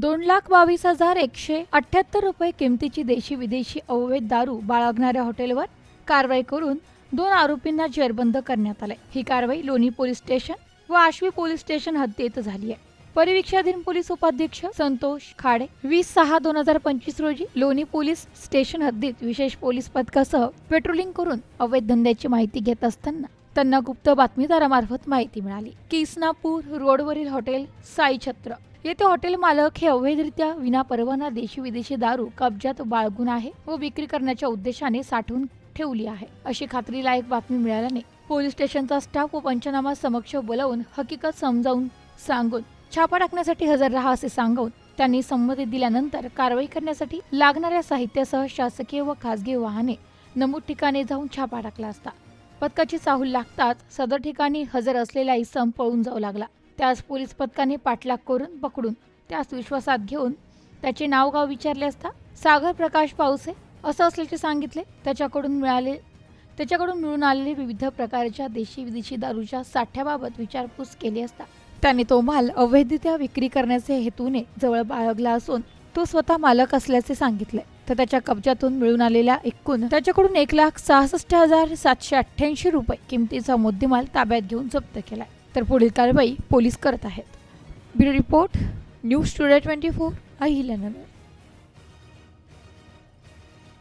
2,22,178 रुपये किमतीची देशी विदेशी अवैध दारू बाळगणाऱ्या हॉटेलवर कारवाई करून 2 आरोपींना जेरबंद करण्यात आले। ही कारवाई लोणी पोलीस स्टेशन व आश्वी पोलीस स्टेशन हद्दीत झाली आहे। परिवीक्षाधीन पोलीस उपाधीक्षक संतोष खाडे 20/6/2025 रोजी लोणी पोलीस स्टेशन हद्दीत विशेष पोलीस पथकासह पेट्रोलिंग करून अवैध धंद्याची माहिती घेत असताना त्यांना गुप्त बातमीदारामार्फत माहिती मिळाली की इस्नापूर रोडवरील हॉटेल साई छत्र येथे हॉटेल मालक हे अवैधरित्या विना परवाना देशी विदेशी दारू कब्जात बाळगून आहे व विक्री करण्याच्या उद्देशाने साठवून ठेवली आहे अशी खात्रीलायक बातमी मिळाल्याने पोलीस स्टेशनचा स्टाफ व पंचनामा समक्ष बोलावून हकीकत समजावून सांगून छापा टाकण्यासाठी हजर राहा असे सांगून त्यांनी संमती दिल्यानंतर कारवाई करण्यासाठी लागणाऱ्या साहित्यासह शासकीय व खासगी वाहने नमूद ठिकाणी जाऊन छापा टाकला असता पथकाची चाहूल लागताच सदर ठिकाणी हजर असलेला इसम पळून जाऊ लागला। त्यास पोलीस पथकाने पाठलाग करून पकडून त्यास विश्वासात घेऊन त्याचे नाव गाव विचारले असता सागर प्रकाश पावसे असं असल्याचे सांगितले। त्याच्याकडून मिळून आलेले विविध प्रकारच्या देशी विदेशी दारूच्या साठ्याबाबत विचारपूस केली असता त्याने तो माल अवैधरित्या विक्री करण्याचे हेतूने जवळ बाळगला असून तो स्वतः मालक असल्याचे सांगितले। तर त्याच्या कब्जातून मिळून आलेल्या एकूण त्याच्याकडून 1,66,788 रुपये किमतीचा मुद्देमाल ताब्यात घेऊन जप्त केलाय। तर पुढील कारवाई पोलीस करत आहेत। Bureau report news today 24 Ahilyanagar.